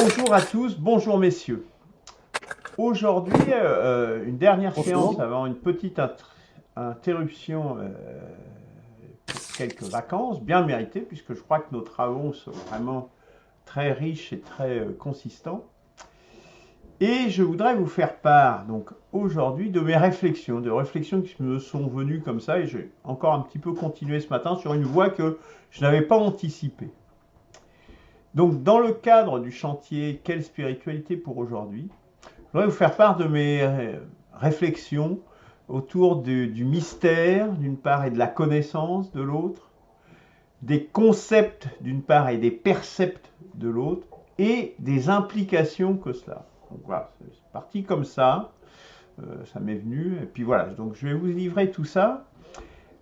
Bonjour à tous, bonjour messieurs. Aujourd'hui, une dernière séance avant une petite interruption pour quelques vacances, bien méritées, puisque je crois que nos travaux sont vraiment très riches et très consistants. Et je voudrais vous faire part, donc aujourd'hui, de mes réflexions, de réflexions qui me sont venues comme ça, et j'ai encore un petit peu continué ce matin sur une voie que je n'avais pas anticipée. Donc, dans le cadre du chantier Quelle spiritualité pour aujourd'hui, je voudrais vous faire part de mes réflexions autour du mystère d'une part et de la connaissance de l'autre, des concepts d'une part et des percepts de l'autre, et des implications que cela. Donc voilà, c'est parti comme ça, ça m'est venu, et puis voilà, donc je vais vous livrer tout ça.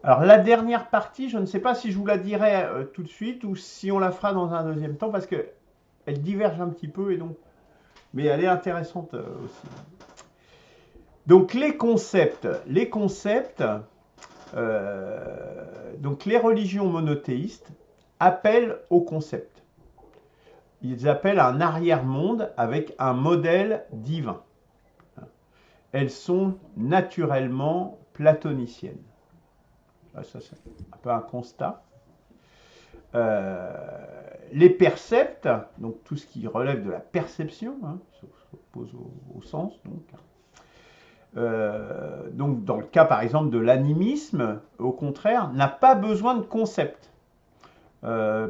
Alors la dernière partie, je ne sais pas si je vous la dirai tout de suite ou si on la fera dans un deuxième temps, parce qu'elle diverge un petit peu, et donc, mais elle est intéressante aussi. Donc les concepts, donc les religions monothéistes appellent aux concepts. Ils appellent à un arrière-monde avec un modèle divin. Elles sont naturellement platoniciennes. Ça, c'est un peu un constat. Les percepts, donc tout ce qui relève de la perception, s'oppose au sens, donc dans le cas par exemple de l'animisme, au contraire, n'a pas besoin de concept,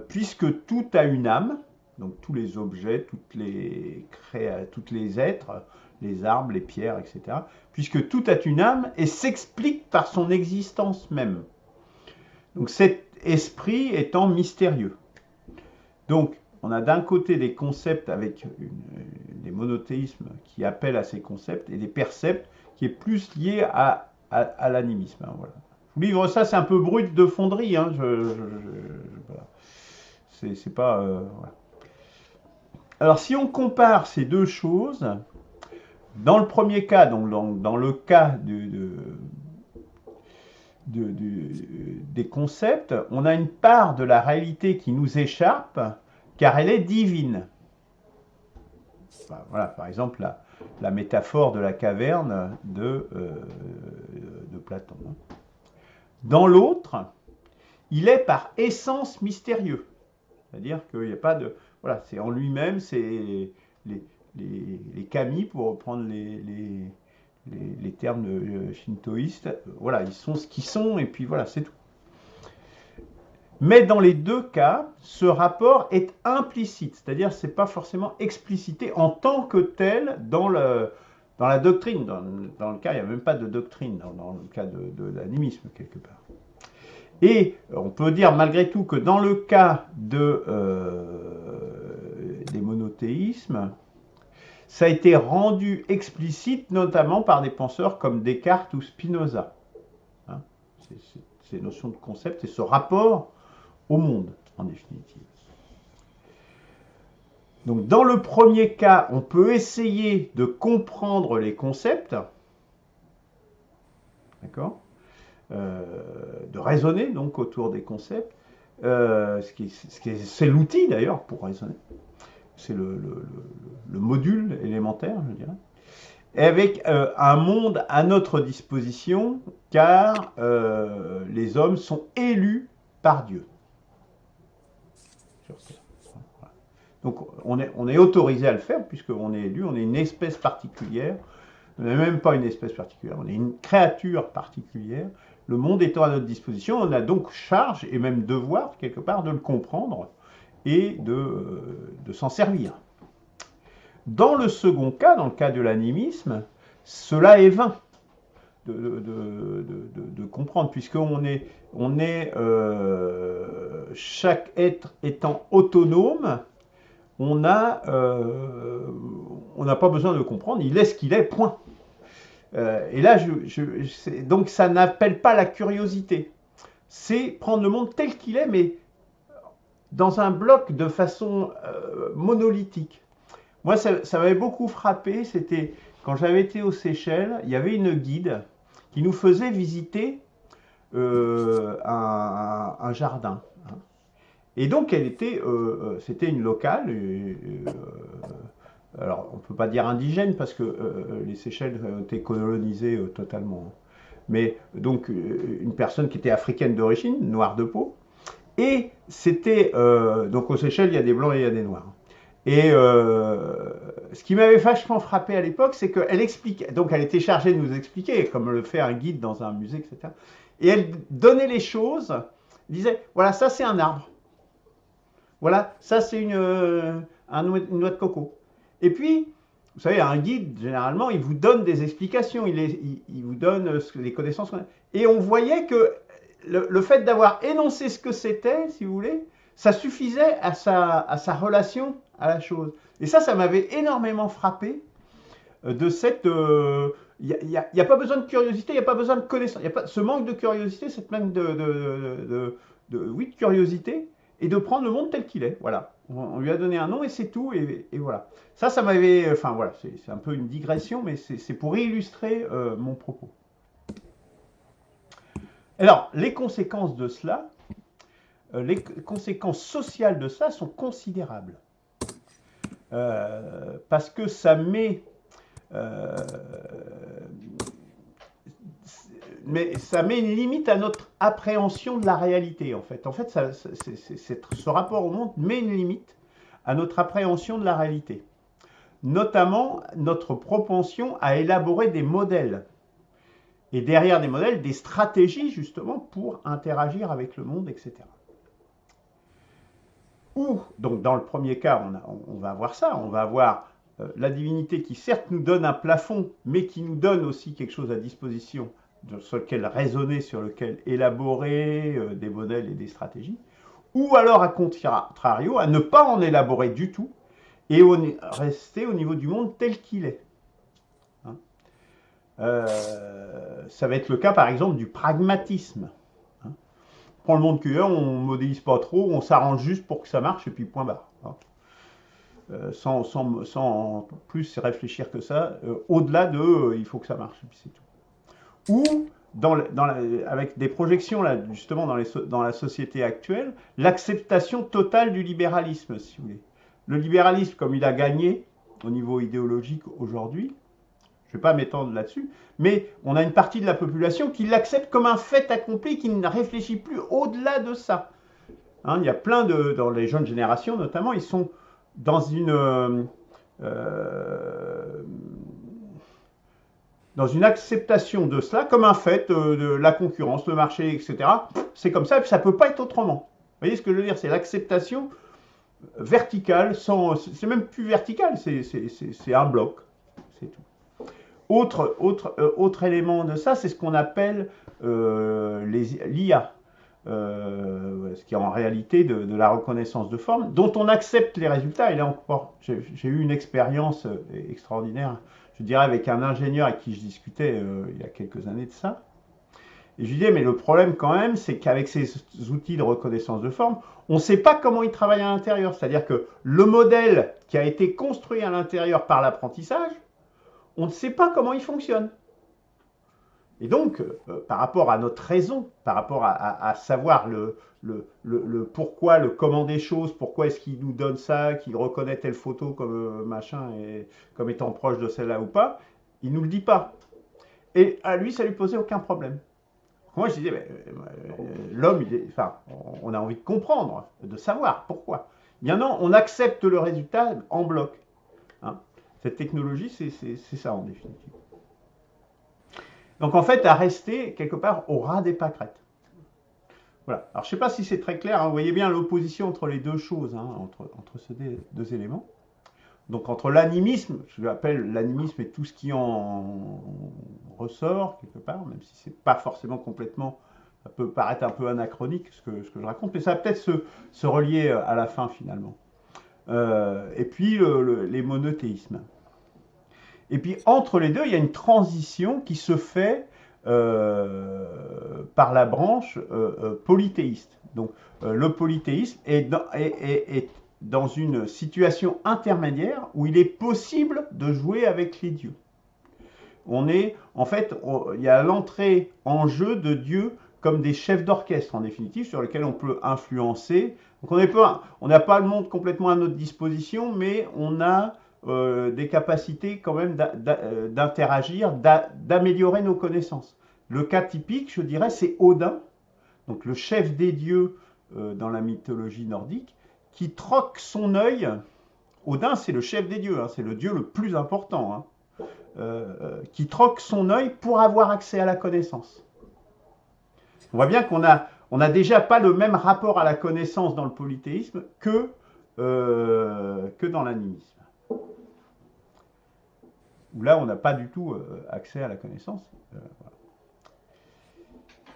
puisque tout a une âme, donc tous les objets, toutes les êtres, les arbres, les pierres, etc., puisque tout a une âme et s'explique par son existence même. Donc cet esprit étant mystérieux. Donc on a d'un côté des concepts avec des monothéismes qui appellent à ces concepts et des percepts qui est plus lié à l'animisme. Hein, voilà. Je vous livre ça, c'est un peu brut de fonderie. Hein, voilà. C'est pas. Voilà. Alors, si on compare ces deux choses, dans le premier cas, donc dans le cas des concepts, on a une part de la réalité qui nous échappe, car elle est divine. Voilà, par exemple, la métaphore de la caverne de Platon. Dans l'autre, il est par essence mystérieux. C'est-à-dire qu'il n'y a pas de... Voilà, c'est en lui-même, c'est les kami, pour reprendre les termes shintoïstes. Voilà, ils sont ce qu'ils sont, et puis voilà, c'est tout. Mais dans les deux cas, ce rapport est implicite, c'est-à-dire que ce n'est pas forcément explicité en tant que tel dans la doctrine. Dans le cas, il n'y a même pas de doctrine, dans le cas de l'animisme, quelque part. Et on peut dire malgré tout que dans le cas des monothéismes, ça a été rendu explicite notamment par des penseurs comme Descartes ou Spinoza. Hein, ces notions de concept et ce rapport au monde, en définitive. Donc, dans le premier cas, on peut essayer de comprendre les concepts, d'accord, de raisonner donc autour des concepts, c'est l'outil d'ailleurs pour raisonner, c'est le module élémentaire, je dirais, et avec un monde à notre disposition, car les hommes sont élus par Dieu. Donc on est autorisé à le faire puisqu'on est élu, on est une espèce particulière, on n'est même pas une espèce particulière, on est une créature particulière, le monde étant à notre disposition, on a donc charge et même devoir quelque part de le comprendre et de s'en servir. Dans le second cas, dans le cas de l'animisme, cela est vain de comprendre puisqu'on est, chaque être étant autonome, on n'a pas besoin de comprendre, il est ce qu'il est, point. Et là, donc ça n'appelle pas la curiosité. C'est prendre le monde tel qu'il est, mais dans un bloc de façon monolithique. Moi, ça m'avait beaucoup frappé, c'était quand j'avais été aux Seychelles, il y avait une guide qui nous faisait visiter un jardin. Et donc, c'était une locale, alors on ne peut pas dire indigènes parce que les Seychelles ont été colonisées totalement. Mais donc une personne qui était africaine d'origine, noire de peau, et c'était donc aux Seychelles il y a des blancs et il y a des noirs. Et ce qui m'avait vachement frappé à l'époque, c'est qu'elle expliquait, donc elle était chargée de nous expliquer, comme le fait un guide dans un musée, etc. Et elle donnait les choses, disait, voilà, ça c'est un arbre, voilà, ça c'est une noix de coco. Et puis, vous savez, un guide, généralement, il vous donne des explications, il vous donne les connaissances. Et on voyait que le fait d'avoir énoncé ce que c'était, si vous voulez, ça suffisait à sa relation à la chose. Et ça m'avait énormément frappé de cette... Il n'y a pas besoin de curiosité, il n'y a pas besoin de connaissance. Il y a pas, ce manque de curiosité, cette manque oui, de curiosité, et de prendre le monde tel qu'il est. Voilà. On lui a donné un nom et c'est tout. Et voilà. Ça m'avait... Enfin voilà, c'est un peu une digression, mais c'est pour illustrer mon propos. Alors, les conséquences de cela, les conséquences sociales de ça sont considérables. Parce que ça met... mais ça met une limite à notre appréhension de la réalité, en fait. En fait, ce rapport au monde met une limite à notre appréhension de la réalité. Notamment, notre propension à élaborer des modèles. Et derrière des modèles, des stratégies, justement, pour interagir avec le monde, etc. Ou, donc dans le premier cas, on va avoir ça, on va avoir la divinité qui certes nous donne un plafond, mais qui nous donne aussi quelque chose à disposition sur lequel raisonner, sur lequel élaborer des modèles et des stratégies, ou alors à contrario, à ne pas en élaborer du tout et rester au niveau du monde tel qu'il est. Hein, ça va être le cas par exemple du pragmatisme. Hein, on prend le monde qu'il y a, on ne modélise pas trop, on s'arrange juste pour que ça marche et puis point barre. Hein. Sans plus réfléchir que ça, au-delà de il faut que ça marche, et puis c'est tout. Ou, avec des projections, là, justement, dans la société actuelle, l'acceptation totale du libéralisme, si vous voulez. Le libéralisme, comme il a gagné au niveau idéologique aujourd'hui, je ne vais pas m'étendre là-dessus, mais on a une partie de la population qui l'accepte comme un fait accompli, qui ne réfléchit plus au-delà de ça. Hein, il y a plein dans les jeunes générations notamment, ils sont dans dans une acceptation de cela comme un fait, de la concurrence, le marché, etc. C'est comme ça, et puis ça ne peut pas être autrement. Vous voyez ce que je veux dire? C'est l'acceptation verticale, c'est même plus vertical, c'est un bloc, c'est tout. Autre élément de ça, c'est ce qu'on appelle l'IA, ce qui est en réalité de la reconnaissance de forme, dont on accepte les résultats. Et là encore, j'ai eu une expérience extraordinaire, je dirais, avec un ingénieur avec qui je discutais il y a quelques années de ça. Et je lui disais, mais le problème quand même, c'est qu'avec ces outils de reconnaissance de forme, on ne sait pas comment ils travaillent à l'intérieur. C'est-à-dire que le modèle qui a été construit à l'intérieur par l'apprentissage, on ne sait pas comment il fonctionne. Et donc, par rapport à notre raison, par rapport à savoir le pourquoi, le comment des choses, pourquoi est-ce qu'il nous donne ça, qu'il reconnaît telle photo comme machin, et comme étant proche de celle-là ou pas, il ne nous le dit pas. Et à lui, ça ne lui posait aucun problème. Moi, je disais, l'homme, enfin, on a envie de comprendre, de savoir pourquoi. Il y en a, on accepte le résultat en bloc. Hein. Cette technologie, c'est ça en définitive. Donc en fait, à rester quelque part au ras des pâquerettes. Voilà. Alors je ne sais pas si c'est très clair, hein. Vous voyez bien l'opposition entre les deux choses, hein, entre ces deux éléments. Donc entre l'animisme, je l'appelle l'animisme et tout ce qui en ressort quelque part, même si c'est pas forcément complètement, ça peut paraître un peu anachronique ce que je raconte, mais ça va peut-être se relier à la fin finalement. Et puis les monothéismes. Et puis entre les deux, il y a une transition qui se fait par la branche polythéiste. Donc le polythéisme est dans une situation intermédiaire où il est possible de jouer avec les dieux. En fait, il y a l'entrée en jeu de dieux comme des chefs d'orchestre en définitive sur lesquels on peut influencer. Donc on n'a pas le monde complètement à notre disposition, mais on a des capacités quand même d'interagir, d'améliorer nos connaissances. Le cas typique, je dirais, c'est Odin, donc le chef des dieux dans la mythologie nordique, qui troque son œil. Odin, c'est le chef des dieux, hein, c'est le dieu le plus important, hein, qui troque son œil pour avoir accès à la connaissance. On voit bien qu'on a déjà pas le même rapport à la connaissance dans le polythéisme que dans l'animisme. Où là, on n'a pas du tout accès à la connaissance. Voilà.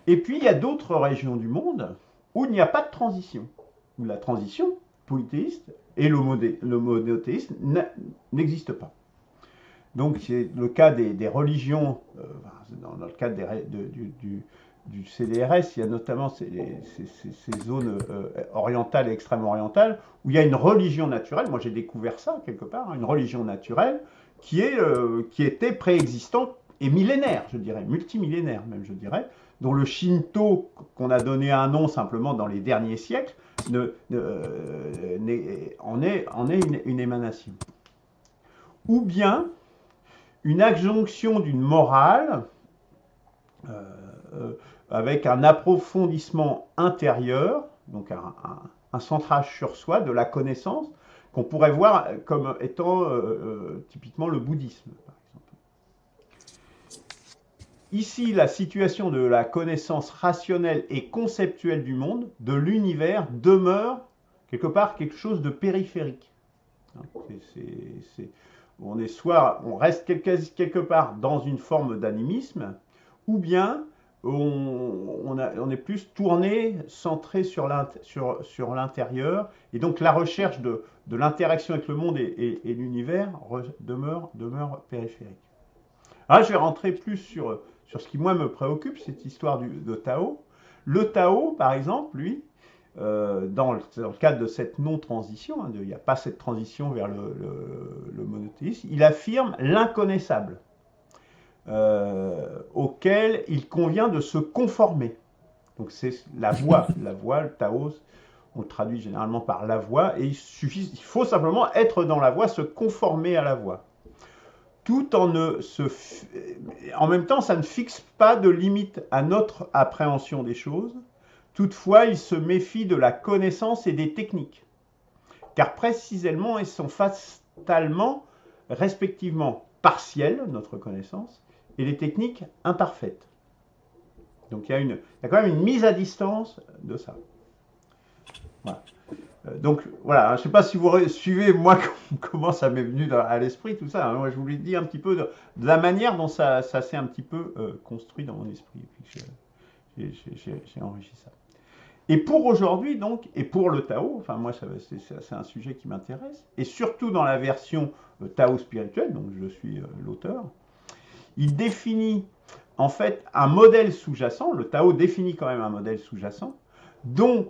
Et puis, il y a d'autres régions du monde où il n'y a pas de transition, où la transition polythéiste et le monothéisme n'existe pas. Donc, c'est le cas des religions, dans le cadre du CDRS, il y a notamment ces zones orientales et extrême-orientales où il y a une religion naturelle. Moi, j'ai découvert ça quelque part, hein, une religion naturelle qui était préexistante et millénaire, je dirais, multimillénaire même, je dirais, dont le Shinto, qu'on a donné un nom simplement dans les derniers siècles, en est une émanation. Ou bien une adjonction d'une morale avec un approfondissement intérieur, donc un centrage sur soi de la connaissance, qu'on pourrait voir comme étant typiquement le bouddhisme, par exemple. Ici, la situation de la connaissance rationnelle et conceptuelle du monde, de l'univers, demeure quelque part quelque chose de périphérique. On reste quelque part dans une forme d'animisme, ou bien on est plus tourné, centré sur l'intérieur, et donc la recherche de l'interaction avec le monde et l'univers demeure périphérique. Alors, je vais rentrer plus sur ce qui, moi, me préoccupe, cette histoire de Tao. Le Tao, par exemple, lui, dans le cadre de cette non-transition, hein, il n'y a pas cette transition vers le monothéisme, il affirme l'inconnaissable, auquel il convient de se conformer. Donc c'est la voie, le Tao, on le traduit généralement par la voie, et il faut simplement être dans la voie, se conformer à la voie. Tout en même temps, ça ne fixe pas de limite à notre appréhension des choses. Toutefois, il se méfie de la connaissance et des techniques, car précisément, elles sont fatalement, respectivement, partielles, notre connaissance, et les techniques imparfaites. Donc il y a quand même une mise à distance de ça. Voilà. Donc voilà, je ne sais pas si vous suivez moi comment ça m'est venu à l'esprit tout ça. Moi je vous l'ai dit un petit peu de la manière dont ça s'est un petit peu construit dans mon esprit. Et puis j'ai enrichi ça. Et pour aujourd'hui donc, et pour le Tao, enfin moi c'est un sujet qui m'intéresse, et surtout dans la version Tao spirituelle, donc je suis l'auteur, il définit en fait un modèle sous-jacent, le Tao définit quand même un modèle sous-jacent, dont,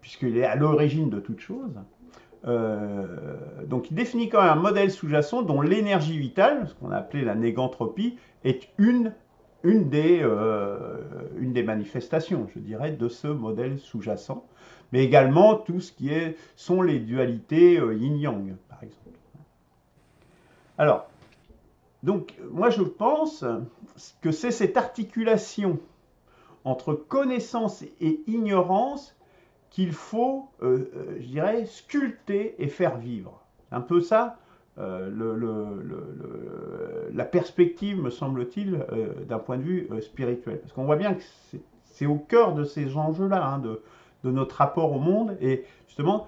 puisqu'il est à l'origine de toute chose, donc il définit quand même un modèle sous-jacent dont l'énergie vitale, ce qu'on a appelé la négantropie, est une des manifestations, je dirais, de ce modèle sous-jacent, mais également tout ce qui sont les dualités yin-yang, par exemple. Alors, donc, moi je pense que c'est cette articulation entre connaissance et ignorance qu'il faut, je dirais, sculpter et faire vivre. Un peu ça, la perspective, me semble-t-il, d'un point de vue spirituel. Parce qu'on voit bien que c'est au cœur de ces enjeux-là, hein, de notre rapport au monde, et justement,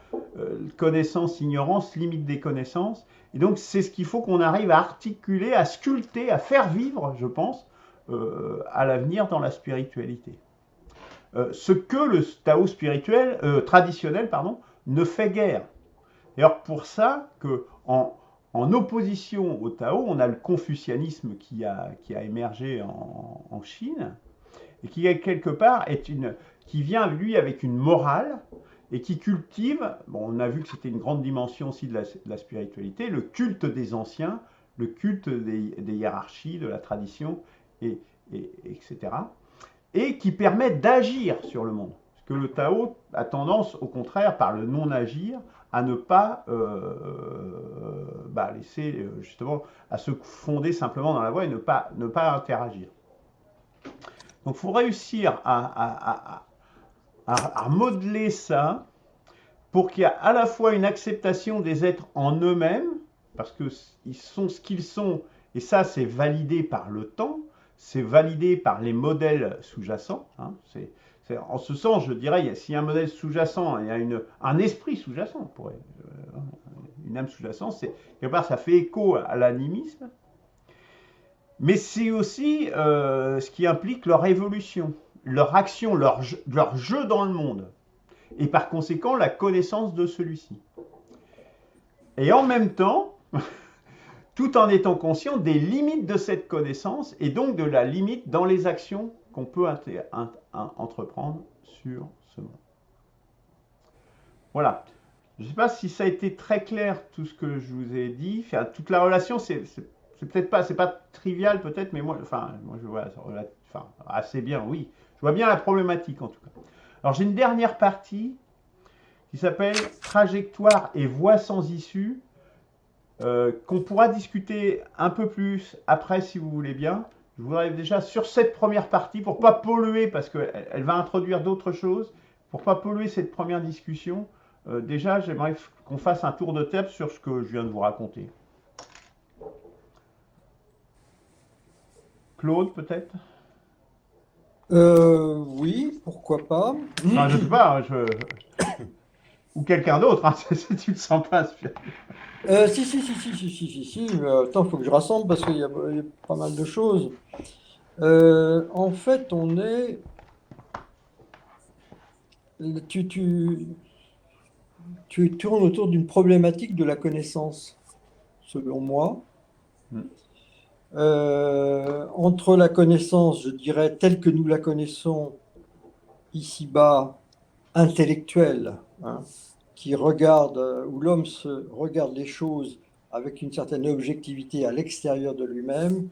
connaissance, ignorance, limite des connaissances. Et donc, c'est ce qu'il faut qu'on arrive à articuler, à sculpter, à faire vivre, je pense, à l'avenir dans la spiritualité. Ce que le Tao traditionnel ne fait guère. D'ailleurs, pour ça, en opposition au Tao, on a le confucianisme qui a émergé en Chine, et qui, quelque part, qui vient, lui, avec une morale, et qui cultive, bon, on a vu que c'était une grande dimension aussi de la spiritualité, le culte des anciens, le culte des hiérarchies, de la tradition, etc. Et qui permet d'agir sur le monde. que le Tao a tendance, au contraire, par le non-agir, à ne pas laisser justement, à se fonder simplement dans la voie et ne pas interagir. Donc il faut réussir à modeler ça pour qu'il y ait à la fois une acceptation des êtres en eux-mêmes, parce qu'ils sont ce qu'ils sont, et ça c'est validé par le temps, c'est validé par les modèles sous-jacents. Hein, en ce sens, je dirais, s'il y a un modèle sous-jacent, il y a un esprit sous-jacent, une âme sous-jacente, quelque part ça fait écho à l'animisme, mais c'est aussi ce qui implique leur évolution, leur action, leur jeu dans le monde, et par conséquent la connaissance de celui-ci. Et en même temps, tout en étant conscient des limites de cette connaissance et donc de la limite dans les actions qu'on peut entreprendre sur ce monde. Voilà. Je ne sais pas si ça a été très clair tout ce que je vous ai dit. Enfin, toute la relation, c'est peut-être pas, c'est pas trivial peut-être, mais moi je vois assez bien, oui. Je vois bien la problématique en tout cas. Alors j'ai une dernière partie qui s'appelle trajectoire et voie sans issue, qu'on pourra discuter un peu plus après si vous voulez bien. Je voudrais déjà sur cette première partie, pour ne pas polluer, parce qu'elle va introduire d'autres choses, pour ne pas polluer cette première discussion, déjà j'aimerais qu'on fasse un tour de table sur ce que je viens de vous raconter. Claude, peut-être? Oui, pourquoi pas. Enfin, je ne sais pas, ou quelqu'un d'autre, hein, si tu ne te sens pas inspiré. Si. Attends, il faut que je rassemble parce qu'il y a pas mal de choses. En fait, tu tournes autour d'une problématique de la connaissance, selon moi. Entre la connaissance, je dirais, telle que nous la connaissons ici-bas, intellectuelle, hein, qui regarde, où l'homme regarde les choses avec une certaine objectivité à l'extérieur de lui-même,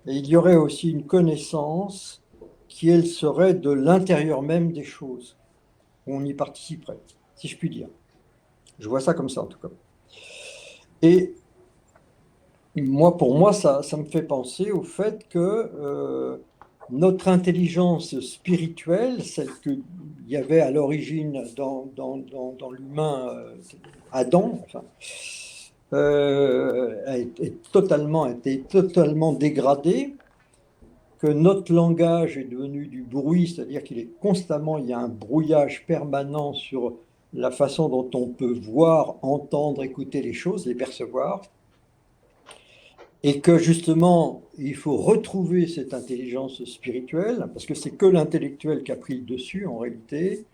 et il y aurait aussi une connaissance qui, elle, serait de l'intérieur même des choses, où on y participerait, si je puis dire. Je vois ça comme ça, en tout cas. Et pour moi, ça me fait penser au fait que notre intelligence spirituelle, celle qu'il y avait à l'origine dans l'humain Adam, enfin, a été totalement dégradée, que notre langage est devenu du bruit, c'est-à-dire qu'il est constamment, il y a un brouillage permanent sur la façon dont on peut voir, entendre, écouter les choses, les percevoir. Et que justement, il faut retrouver cette intelligence spirituelle, parce que c'est que l'intellectuel qui a pris le dessus en réalité,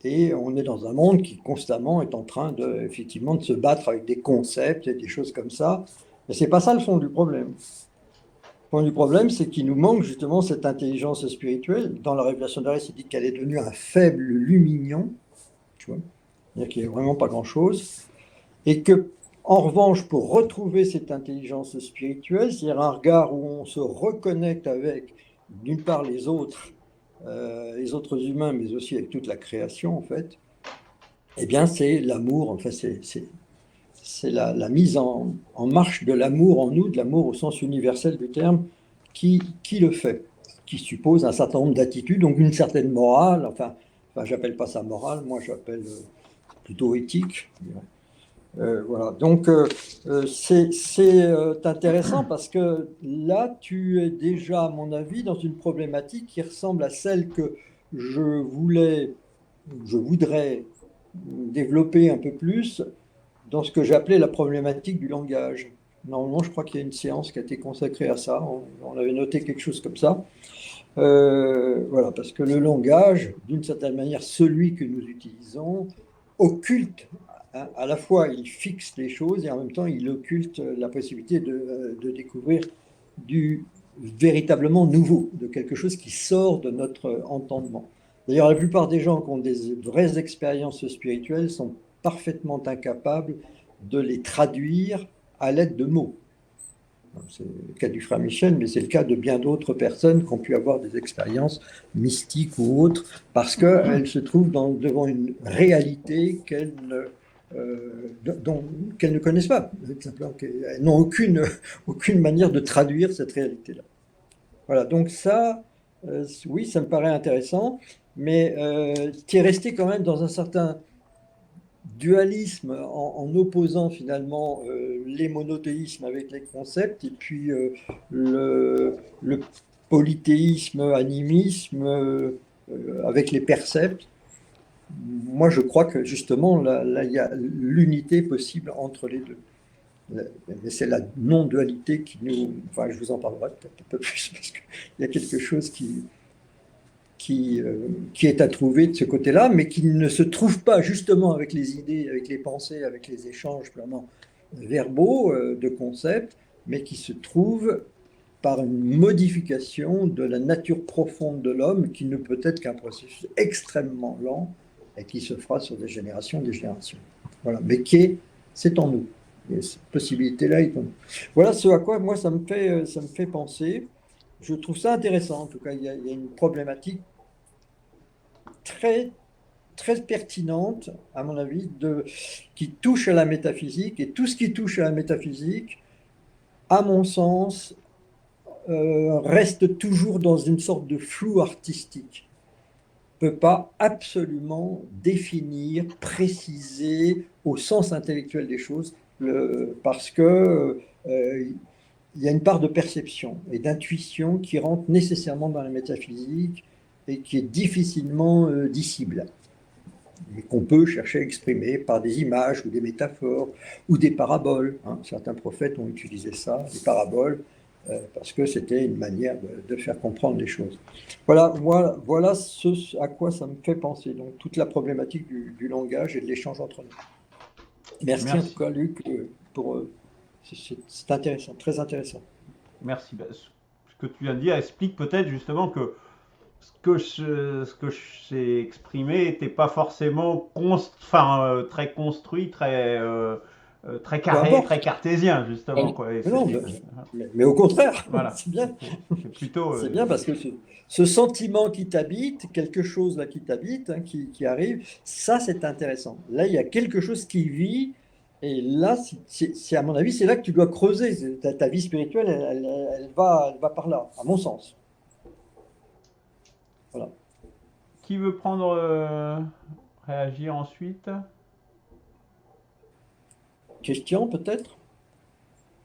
et on est dans un monde qui constamment est en train effectivement de se battre avec des concepts et des choses comme ça. Mais c'est pas ça le fond du problème. Le fond du problème, c'est qu'il nous manque justement cette intelligence spirituelle. Dans la révélation d'Ariès, il dit qu'elle est devenue un faible lumignon, tu vois, c'est-à-dire qu'il n'y a vraiment pas grand-chose, et que en revanche, pour retrouver cette intelligence spirituelle, c'est-à-dire un regard où on se reconnecte avec, d'une part, les autres humains, mais aussi avec toute la création, en fait, eh bien, c'est l'amour, enfin, c'est la mise en marche de l'amour en nous, de l'amour au sens universel du terme, qui le fait, qui suppose un certain nombre d'attitudes, donc une certaine morale, enfin j'appelle pas ça morale, moi j'appelle plutôt éthique. Voilà, donc c'est intéressant parce que là, tu es déjà, à mon avis, dans une problématique qui ressemble à celle que je voudrais développer un peu plus dans ce que j'appelais la problématique du langage. Normalement, je crois qu'il y a une séance qui a été consacrée à ça. On avait noté quelque chose comme ça. Voilà, parce que le langage, d'une certaine manière, celui que nous utilisons, occulte. À la fois, il fixe les choses et en même temps, il occulte la possibilité de découvrir du véritablement nouveau, de quelque chose qui sort de notre entendement. D'ailleurs, la plupart des gens qui ont des vraies expériences spirituelles sont parfaitement incapables de les traduire à l'aide de mots. C'est le cas du frère Michel, mais c'est le cas de bien d'autres personnes qui ont pu avoir des expériences mystiques ou autres, parce qu'elles se trouvent devant une réalité qu'elles ne connaissent pas. Simplement, elles n'ont aucune manière de traduire cette réalité-là. Voilà, donc ça, oui, ça me paraît intéressant, mais tu es resté quand même dans un certain dualisme en opposant finalement les monothéismes avec les concepts et puis le polythéisme, animisme avec les percepts. Moi, je crois que justement, là, il y a l'unité possible entre les deux. Mais c'est la non-dualité qui nous... Enfin, je vous en parlerai peut-être un peu plus parce qu'il y a quelque chose qui est à trouver de ce côté-là, mais qui ne se trouve pas justement avec les idées, avec les pensées, avec les échanges purement verbaux de concepts, mais qui se trouve par une modification de la nature profonde de l'homme qui ne peut être qu'un processus extrêmement lent et qui se fera sur des générations et des générations. Voilà, mais c'est en nous. Et cette possibilité-là est en nous. Voilà ce à quoi moi ça me fait penser. Je trouve ça intéressant. En tout cas, il y a une problématique très, très pertinente, à mon avis, qui touche à la métaphysique. Et tout ce qui touche à la métaphysique, à mon sens, reste toujours dans une sorte de flou artistique. Ne peut pas absolument définir, préciser au sens intellectuel des choses, parce que il y a une part de perception et d'intuition qui rentre nécessairement dans la métaphysique et qui est difficilement dissible, et qu'on peut chercher à exprimer par des images ou des métaphores ou des paraboles. Certains prophètes ont utilisé ça, des paraboles, parce que c'était une manière de faire comprendre les choses. Voilà ce à quoi ça me fait penser, donc toute la problématique du langage et de l'échange entre nous. Merci en tout cas, Luc, pour... c'est intéressant, très intéressant. Merci. Ce que tu viens de dire explique peut-être justement que ce que j'ai exprimé n'était pas forcément très construit, très carré, très cartésien, justement. Quoi. Non, mais au contraire, voilà. C'est bien. C'est plutôt. C'est bien parce que ce sentiment qui t'habite, quelque chose là qui t'habite, qui arrive, ça c'est intéressant. Là, il y a quelque chose qui vit, et là, à mon avis, c'est là que tu dois creuser. Ta vie spirituelle, elle va par là, à mon sens. Voilà. Qui veut réagir ensuite? Question peut-être?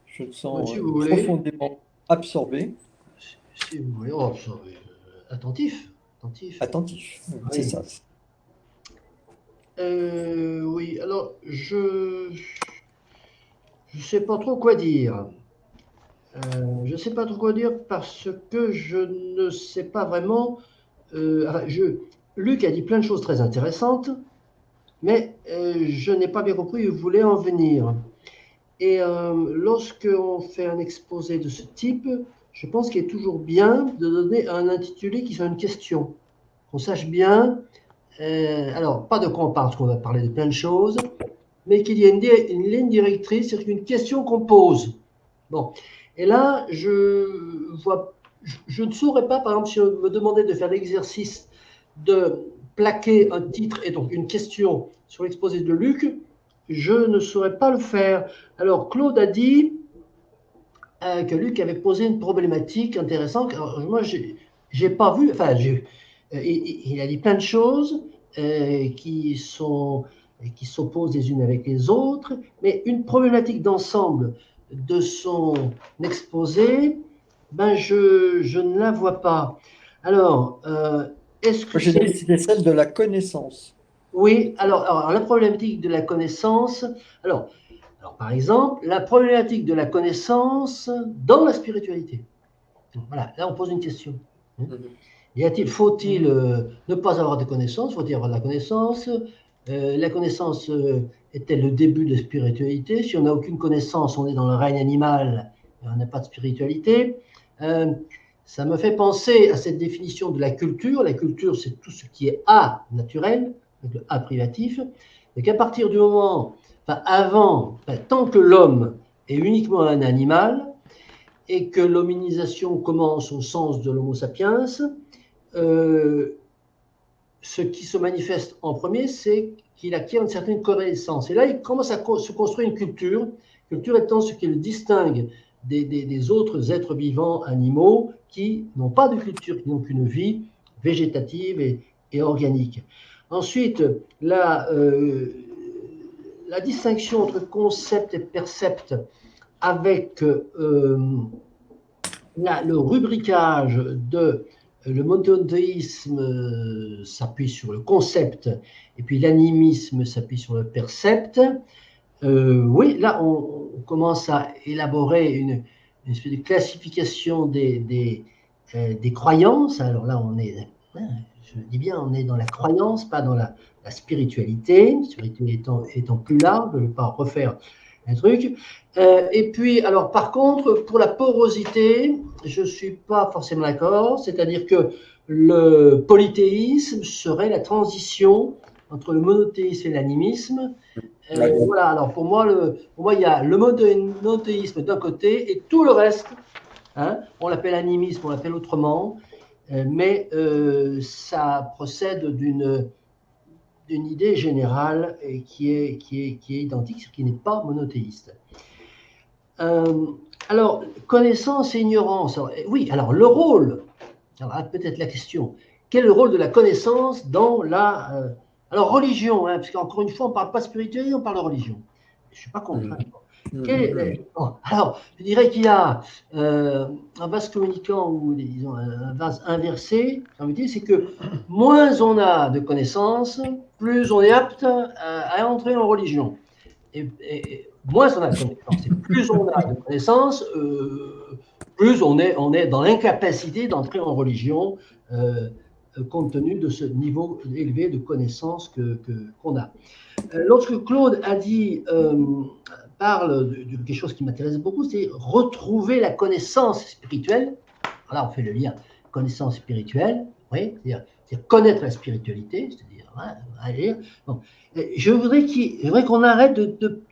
Je me sens si profondément absorbé. Si vous voulez, absorbé. Attentif. Attentif, oui. C'est ça. Oui, alors je sais pas trop quoi dire. Je sais pas trop quoi dire parce que je ne sais pas vraiment. Luc a dit plein de choses très intéressantes, mais je n'ai pas bien compris où il voulait en venir. Et lorsqu'on fait un exposé de ce type, je pense qu'il est toujours bien de donner un intitulé qui soit une question. Qu'on sache bien, alors pas de quoi on parle, parce qu'on va parler de plein de choses, mais qu'il y ait une ligne directrice, c'est-à-dire une question qu'on pose. Bon, et là, je ne saurais pas, par exemple, si on me demandait de faire l'exercice de plaquer un titre et donc une question sur l'exposé de Luc, je ne saurais pas le faire. Alors, Claude a dit que Luc avait posé une problématique intéressante. Alors, moi, j'ai pas vu, enfin, il a dit plein de choses qui s'opposent les unes avec les autres, mais une problématique d'ensemble de son exposé, ben je ne la vois pas. Alors, est-ce que c'était celle de la connaissance? Oui, alors la problématique de la connaissance, alors par exemple, la problématique de la connaissance dans la spiritualité. Voilà, là on pose une question. Faut-il ne pas avoir de connaissances? Faut-il avoir de la connaissance? La connaissance est-elle le début de la spiritualité? Si on n'a aucune connaissance, on est dans le règne animal et on n'a pas de spiritualité. Ça me fait penser à cette définition de la culture. La culture, c'est tout ce qui est A naturel, donc le A privatif. Et qu'à partir du moment, tant que l'homme est uniquement un animal, et que l'hominisation commence au sens de l'Homo sapiens, ce qui se manifeste en premier, c'est qu'il acquiert une certaine connaissance. Et là, il commence à se construire une culture, culture étant ce qui le distingue des autres êtres vivants, animaux, qui n'ont pas de culture, qui n'ont qu'une vie végétative et organique. Ensuite, la distinction entre concept et percept avec le rubricage de le monothéisme s'appuie sur le concept et puis l'animisme s'appuie sur le percept. Oui, là, on commence à élaborer une espèce de classification des croyances. Alors là, on est, je dis bien, on est dans la croyance, pas dans la spiritualité. La spiritualité étant plus large, je ne vais pas refaire un truc. Et puis, alors, par contre, pour la porosité, je ne suis pas forcément d'accord. C'est-à-dire que le polythéisme serait la transition entre le monothéisme et l'animisme. Voilà, alors pour moi, il y a le monothéisme d'un côté et tout le reste, hein, on l'appelle animisme, on l'appelle autrement, mais ça procède d'une idée générale et qui est identique, ce qui n'est pas monothéiste. Alors, connaissance et ignorance. Alors, oui, alors le rôle, peut-être la question, quel est le rôle de la connaissance dans la... alors, religion, hein, parce qu'encore une fois, on ne parle pas de spiritualité, on parle de religion. Je ne suis pas contre. Alors, je dirais qu'il y a un vase communicant ou disons, un vase inversé, c'est que moins on a de connaissances, plus on est apte à entrer en religion. Et moins on a de connaissances, et plus on a de connaissances, plus on est dans l'incapacité d'entrer en religion, compte tenu de ce niveau élevé de connaissances qu'on a. Lorsque Claude a dit, parle de quelque chose qui m'intéresse beaucoup, c'est retrouver la connaissance spirituelle. Alors là, on fait le lien connaissance spirituelle, oui, c'est-à-dire connaître la spiritualité, c'est-à-dire bon. Je voudrais qu'on arrête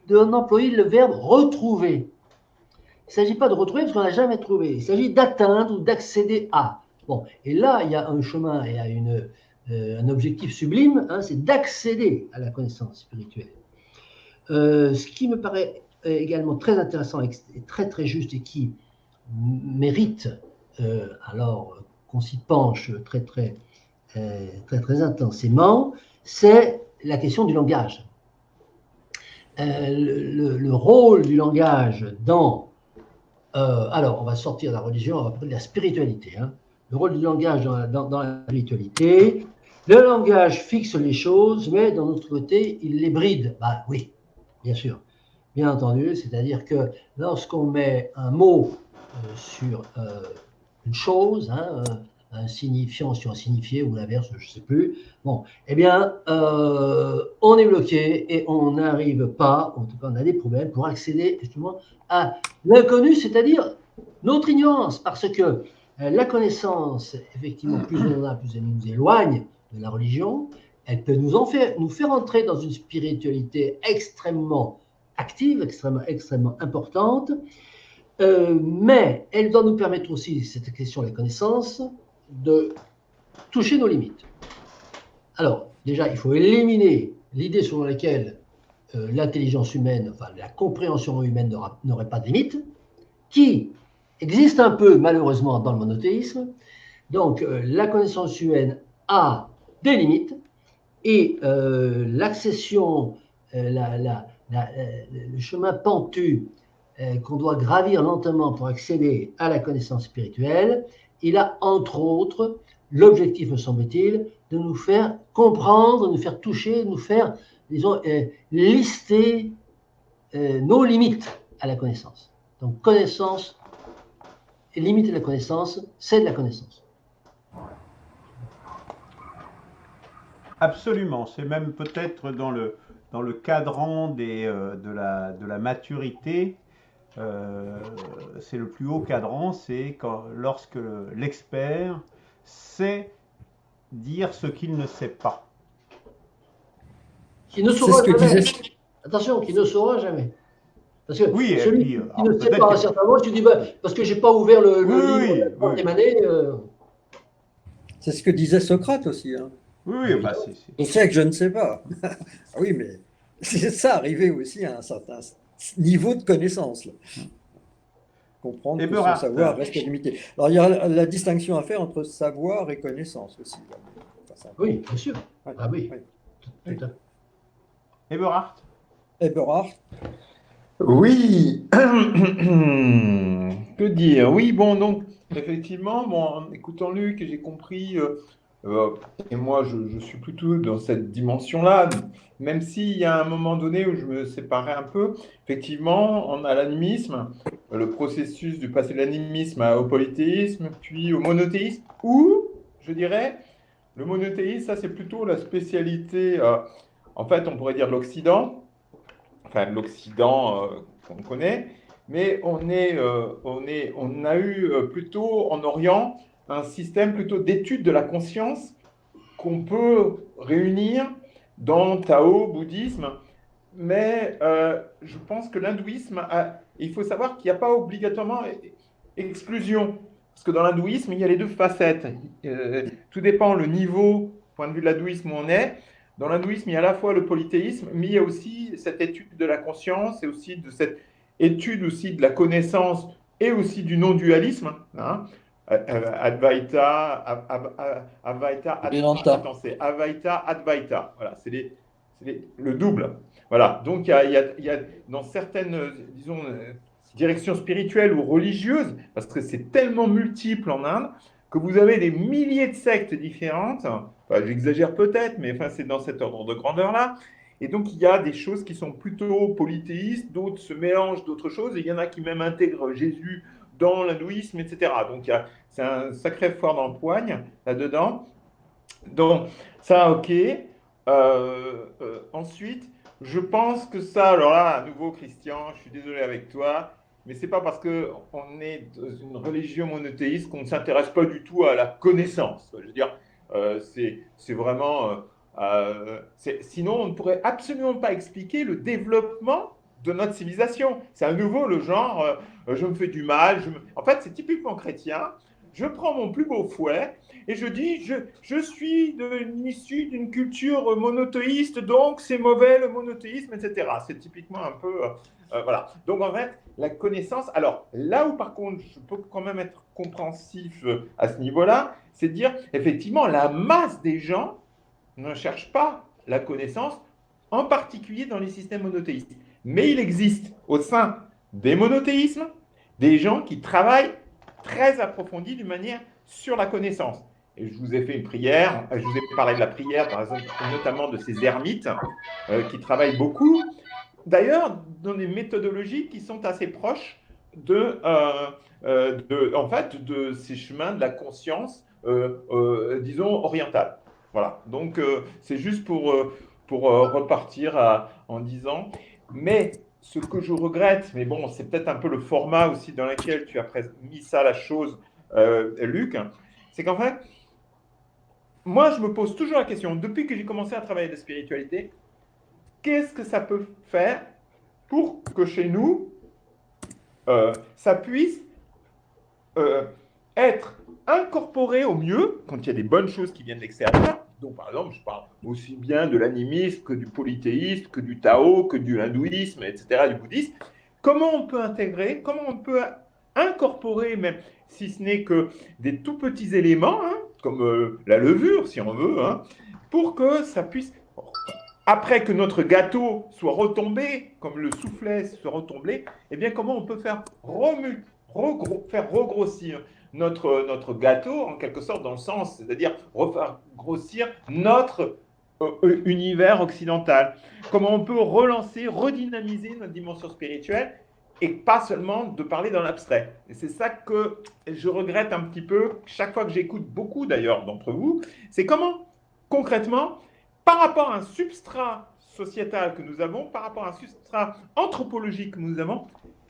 d'employer le verbe retrouver. Il ne s'agit pas de retrouver parce qu'on n'a jamais trouvé. Il s'agit d'atteindre ou d'accéder à. Bon, et là, il y a un chemin et un objectif sublime, hein, c'est d'accéder à la connaissance spirituelle. Ce qui me paraît également très intéressant et très très juste et qui mérite alors qu'on s'y penche très très intensément, c'est la question du langage. Le rôle du langage dans... alors, on va sortir de la religion, on va parler de la spiritualité. Hein. Le rôle du langage dans la spiritualité. Le langage fixe les choses, mais d'un autre côté, il les bride. Bah oui, bien sûr, bien entendu. C'est-à-dire que lorsqu'on met un mot sur une chose, hein, un signifiant sur un signifié ou l'inverse, je ne sais plus. Bon, eh bien, on est bloqué et on n'arrive pas, en tout cas, on a des problèmes pour accéder justement à l'inconnu, c'est-à-dire notre ignorance, parce que la connaissance, effectivement, plus on en a, plus elle nous éloigne de la religion. Elle peut nous faire entrer dans une spiritualité extrêmement active, extrêmement importante. Mais elle doit nous permettre aussi, cette question de la connaissance, de toucher nos limites. Alors, déjà, il faut éliminer l'idée selon laquelle l'intelligence humaine, enfin la compréhension humaine n'aurait pas de limites, qui existe un peu malheureusement dans le monothéisme. Donc, la connaissance humaine a des limites et l'accession, le chemin pentu qu'on doit gravir lentement pour accéder à la connaissance spirituelle, il a entre autres l'objectif, me semble-t-il, de nous faire comprendre, de nous faire toucher, de nous faire, disons, lister nos limites à la connaissance. Donc, connaissance et limiter la connaissance, c'est de la connaissance. Absolument, c'est même peut-être dans le cadran de la maturité. C'est le plus haut cadran, c'est lorsque l'expert sait dire ce qu'il ne sait pas. Qui ne saura jamais. Attention, qui ne saura jamais. Parce que Oui, et celui puis, qui ne alors sait peut-être pas que... un certain mot, tu dis, bah, parce que j'ai pas ouvert le livre Oui, la oui, troisième année. C'est ce que disait Socrate aussi, hein. oui, oui, bah, Évidemment. Je sais que je ne sais pas. Ah oui, mais c'est ça, arriver aussi à un certain niveau de connaissance, là. Comprendre que son Eberhard, savoir reste limité. Alors, il y a la distinction à faire entre savoir et connaissance aussi, là. Enfin, c'est Oui, important. bien sûr. Ouais, Ah oui, ouais, tout oui. à fait. Eberhard. Eberhard, Oui, que dire? Oui, bon, donc, effectivement, bon, en écoutant Luc, j'ai compris, euh, et moi, je suis plutôt dans cette dimension-là, même s'il y a un moment donné où je me séparais un peu, effectivement, on a l'animisme, le processus du passé de l'animisme au polythéisme, puis au monothéisme, ou, je dirais, le monothéisme, ça, c'est plutôt la spécialité, en fait, on pourrait dire de l'Occident, enfin de l'Occident qu'on connaît, mais on a eu plutôt en Orient un système plutôt d'étude de la conscience qu'on peut réunir dans Tao, bouddhisme, mais je pense que l'hindouisme, il faut savoir qu'il n'y a pas obligatoirement exclusion, parce que dans l'hindouisme, il y a les deux facettes. Tout dépend le niveau, point de vue de l'hindouisme où on est. Dans l'hindouisme, il y a à la fois le polythéisme, mais il y a aussi cette étude de la conscience et aussi de cette étude aussi de la connaissance et aussi du non-dualisme. Hein. Advaita, Avaita, Vedanta. attends, c'est Avaita, Advaita. Voilà, le double. Voilà, donc il y a dans certaines, disons, directions spirituelles ou religieuses, parce que c'est tellement multiple en Inde, que vous avez des milliers de sectes différentes. Enfin, j'exagère peut-être, mais enfin, c'est dans cet ordre de grandeur-là. Et donc, il y a des choses qui sont plutôt polythéistes, d'autres se mélangent d'autres choses, et il y en a qui même intègrent Jésus dans l'hindouisme, etc. Donc, c'est un sacré fort d'empoigne là-dedans. Donc, ça, ok. Ensuite, je pense que ça, alors là, à nouveau, Christian, je suis désolé avec toi, mais c'est pas parce qu'on est dans une religion monothéiste qu'on ne s'intéresse pas du tout à la connaissance. Je veux dire, c'est vraiment. Sinon, on ne pourrait absolument pas expliquer le développement de notre civilisation. C'est à nouveau le genre, je me fais du mal. En fait, c'est typiquement chrétien. Je prends mon plus beau fouet et je dis, je suis issu d'une culture monothéiste, donc c'est mauvais le monothéisme, etc. C'est typiquement un peu... voilà. Donc en fait, la connaissance... Alors là où par contre, je peux quand même être compréhensif à ce niveau-là, c'est de dire, effectivement, la masse des gens ne cherche pas la connaissance, en particulier dans les systèmes monothéistes. Mais il existe au sein des monothéismes des gens qui travaillent très approfondis d'une manière sur la connaissance. Et je vous ai fait une prière, je vous ai parlé de la prière, par exemple, notamment de ces ermites qui travaillent beaucoup. D'ailleurs, dans des méthodologies qui sont assez proches en fait, de ces chemins de la conscience, disons, orientale. Voilà. Donc, c'est juste pour repartir en disant, mais ce que je regrette, mais bon, c'est peut-être un peu le format aussi dans lequel tu as mis ça, la chose, Luc, c'est qu'en fait, moi, je me pose toujours la question, depuis que j'ai commencé à travailler la spiritualité, qu'est-ce que ça peut faire pour que chez nous, ça puisse être incorporé au mieux quand il y a des bonnes choses qui viennent de l'extérieur. Donc, par exemple, je parle aussi bien de l'animisme que du polythéisme, que du Tao, que du hindouisme, etc., du bouddhisme. Comment on peut intégrer, comment on peut incorporer, même si ce n'est que des tout petits éléments, hein, comme la levure, si on veut, hein, pour que ça puisse, après que notre gâteau soit retombé, comme le soufflet soit retombé, eh bien, comment on peut faire faire regrossir notre gâteau, en quelque sorte, dans le sens, c'est-à-dire refaire grossir notre univers occidental. Comment on peut relancer, redynamiser notre dimension spirituelle et pas seulement de parler dans l'abstrait. Et c'est ça que je regrette un petit peu, chaque fois que j'écoute beaucoup d'ailleurs d'entre vous, c'est comment, concrètement, par rapport à un substrat sociétal que nous avons, par rapport à un substrat anthropologique que nous avons,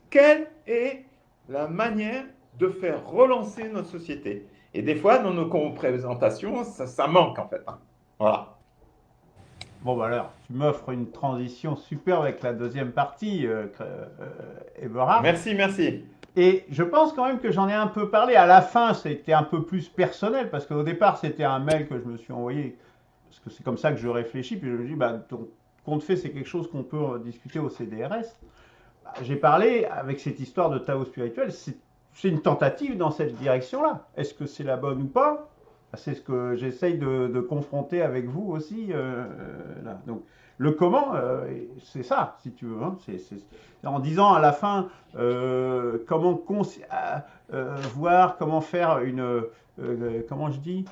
quelle est la manière de faire relancer notre société. Et des fois, dans nos présentations, ça manque en fait. Hein. Voilà. Bon, bah alors, tu m'offres une transition superbe avec la deuxième partie, Eberhard. Merci, merci. Et je pense quand même que j'en ai un peu parlé. À la fin, c'était un peu plus personnel, parce qu'au départ, c'était un mail que je me suis envoyé, parce que c'est comme ça que je réfléchis, puis je me dis, bah, ton compte fait, c'est quelque chose qu'on peut discuter au CDRS. Bah, j'ai parlé avec cette histoire de Tao spirituel, c'est une tentative dans cette direction-là. Est-ce que c'est la bonne ou pas? C'est ce que j'essaye de confronter avec vous aussi. Là. Donc, le comment, c'est ça, si tu veux. Hein. En disant à la fin comment voir, comment faire comment je dis,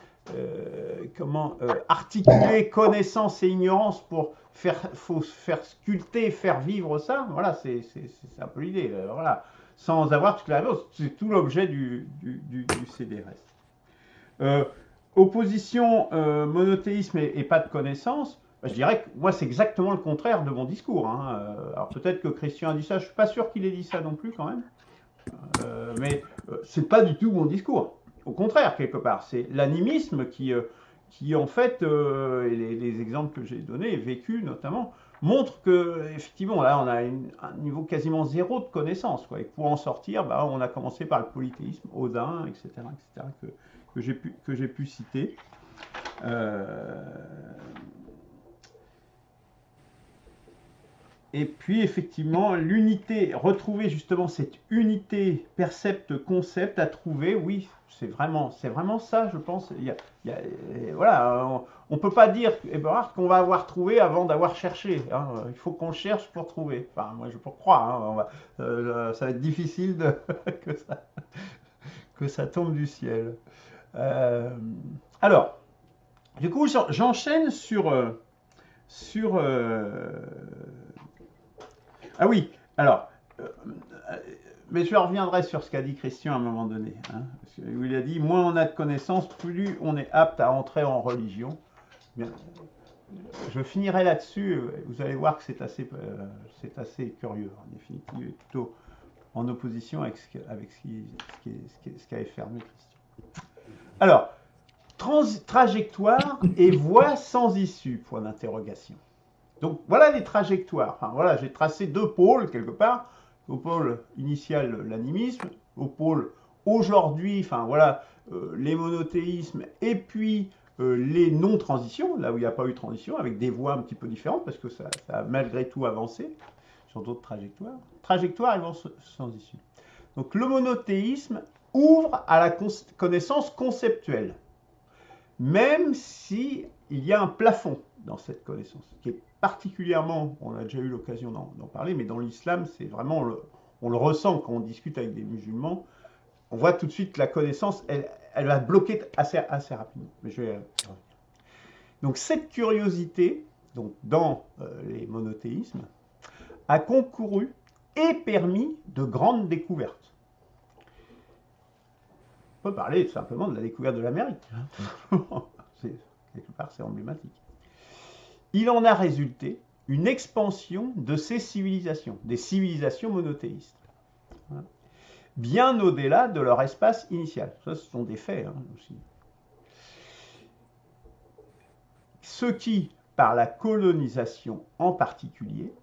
comment articuler connaissance et ignorance pour faut faire sculpter, faire vivre ça. Voilà, c'est un peu l'idée. Voilà, sans avoir toute la réponse. C'est tout l'objet du CDRS. Opposition monothéisme et pas de connaissance, je dirais que moi c'est exactement le contraire de mon discours. Hein. Alors peut-être que Christian a dit ça, je ne suis pas sûr qu'il ait dit ça non plus quand même, mais c'est pas du tout mon discours. Au contraire, quelque part, c'est l'animisme qui en fait, et les exemples que j'ai donnés, vécus notamment, montrent que effectivement là on a un niveau quasiment zéro de connaissance. Quoi. Et pour en sortir, bah, on a commencé par le polythéisme, Odin, etc., que j'ai pu citer. Et puis effectivement, l'unité, retrouver justement cette unité percept-concept à trouver, oui, c'est vraiment ça, je pense. Voilà, on ne peut pas dire, Eberhard, qu'on va avoir trouvé avant d'avoir cherché. Hein. Il faut qu'on cherche pour trouver. Enfin, moi, je peux croire. Hein, ça va être difficile que ça tombe du ciel. Alors, du coup, j'enchaîne sur ah oui, alors, mais je reviendrai sur ce qu'a dit Christian à un moment donné, hein, où il a dit, moins on a de connaissances, plus on est apte à entrer en religion. Bien, je finirai là-dessus, vous allez voir que c'est assez curieux, en définitive, il est plutôt en opposition avec ce qu'avait fermé Christian. Alors, trajectoire et voie sans issue, point d'interrogation. Donc voilà les trajectoires. Enfin, voilà, j'ai tracé deux pôles quelque part. Au pôle initial, l'animisme. Au pôle aujourd'hui, enfin voilà, les monothéismes et puis les non-transitions, là où il n'y a pas eu de transition, avec des voies un petit peu différentes, parce que ça a malgré tout avancé sur d'autres trajectoires. Trajectoire et voie sans issue. Donc le monothéisme ouvre à la connaissance conceptuelle, même si il y a un plafond dans cette connaissance, qui est particulièrement, on a déjà eu l'occasion d'en parler, mais dans l'islam, c'est vraiment, on le ressent quand on discute avec des musulmans, on voit tout de suite que la connaissance, elle va bloquer assez rapidement. Mais je vais donc cette curiosité, donc dans les monothéismes, a concouru et permis de grandes découvertes. On peut parler simplement de la découverte de l'Amérique. Quelque part, c'est emblématique. Il en a résulté une expansion de ces civilisations, des civilisations monothéistes, bien au-delà de leur espace initial. Ça, ce sont des faits aussi. Ce qui, par la colonisation en particulier,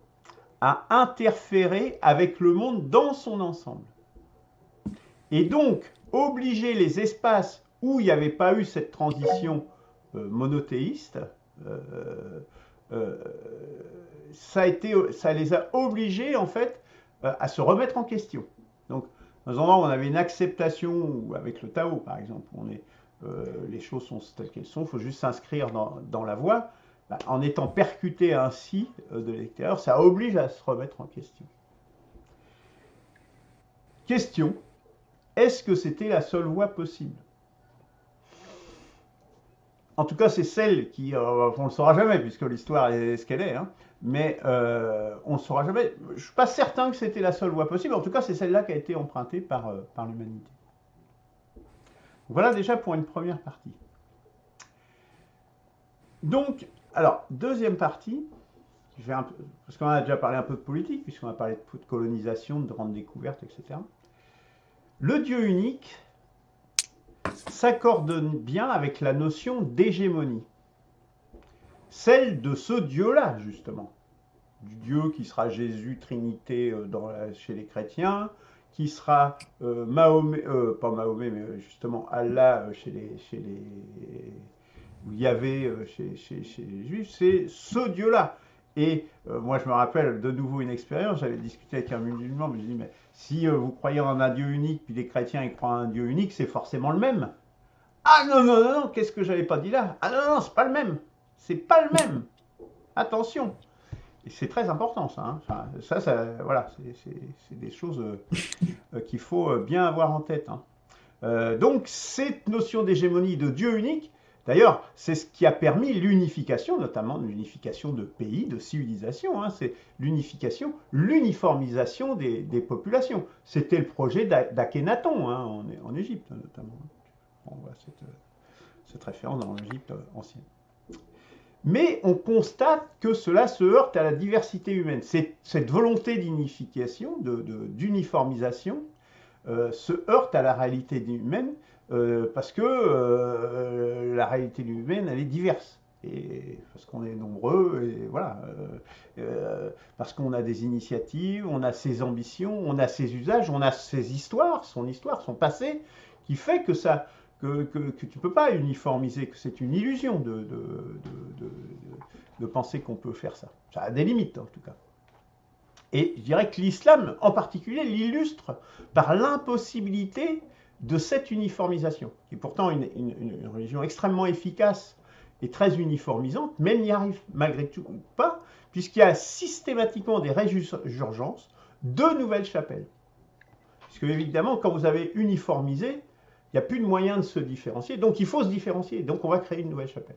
a interféré avec le monde dans son ensemble. Et donc, obliger les espaces où il n'y avait pas eu cette transition monothéiste, ça les a obligés en fait à se remettre en question. Donc, dans un endroit où on avait une acceptation, ou avec le Tao par exemple, les choses sont telles qu'elles sont, il faut juste s'inscrire dans la voie, en étant percuté ainsi de l'extérieur, ça oblige à se remettre en question. Question, est-ce que c'était la seule voie possible? En tout cas, c'est celle qui, on ne le saura jamais, puisque l'histoire est ce qu'elle est, hein, mais on ne le saura jamais. Je ne suis pas certain que c'était la seule voie possible, en tout cas, c'est celle-là qui a été empruntée par l'humanité. Voilà déjà pour une première partie. Donc, alors, deuxième partie, parce qu'on a déjà parlé un peu de politique, puisqu'on a parlé de colonisation, de grandes découvertes, etc. Le Dieu unique s'accorde bien avec la notion d'hégémonie. celle de ce Dieu-là, justement. Du Dieu qui sera Jésus, Trinité chez les chrétiens, qui sera Mahomet, pas Mahomet, mais justement Allah où il y avait chez les Juifs, c'est ce Dieu-là. Et moi, je me rappelle de nouveau une expérience, j'avais discuté avec un musulman, mais je dis, mais si vous croyez en un Dieu unique, puis les chrétiens ils croient en un Dieu unique, c'est forcément le même. Ah non, non, non, non, qu'est-ce que j'avais pas dit là? Ah non, non, c'est pas le même. C'est pas le même. Attention. Et c'est très important ça. Hein. Enfin, voilà, c'est des choses qu'il faut bien avoir en tête. Hein. Donc cette notion d'hégémonie de Dieu unique, d'ailleurs, c'est ce qui a permis l'unification, notamment l'unification de pays, de civilisations. Hein. C'est l'unification, l'uniformisation des populations. C'était le projet d'Akhenaton hein, en Égypte notamment. On voit cette référence dans l'Égypte ancienne. Mais on constate que cela se heurte à la diversité humaine. Cette volonté d'unification, d'uniformisation, se heurte à la réalité humaine parce que la réalité humaine, elle est diverse. Et parce qu'on est nombreux, et voilà, parce qu'on a des initiatives, on a ses ambitions, on a ses usages, on a ses histoires, son passé, qui fait que tu ne peux pas uniformiser, que c'est une illusion de penser qu'on peut faire ça. Ça a des limites, en tout cas. Et je dirais que l'islam, en particulier, l'illustre par l'impossibilité de cette uniformisation, qui est pourtant une religion extrêmement efficace et très uniformisante, mais elle n'y arrive malgré tout pas, puisqu'il y a systématiquement des résurgences de nouvelles chapelles. Puisque évidemment, quand vous avez uniformisé, il n'y a plus de moyen de se différencier, donc il faut se différencier, donc on va créer une nouvelle chapelle.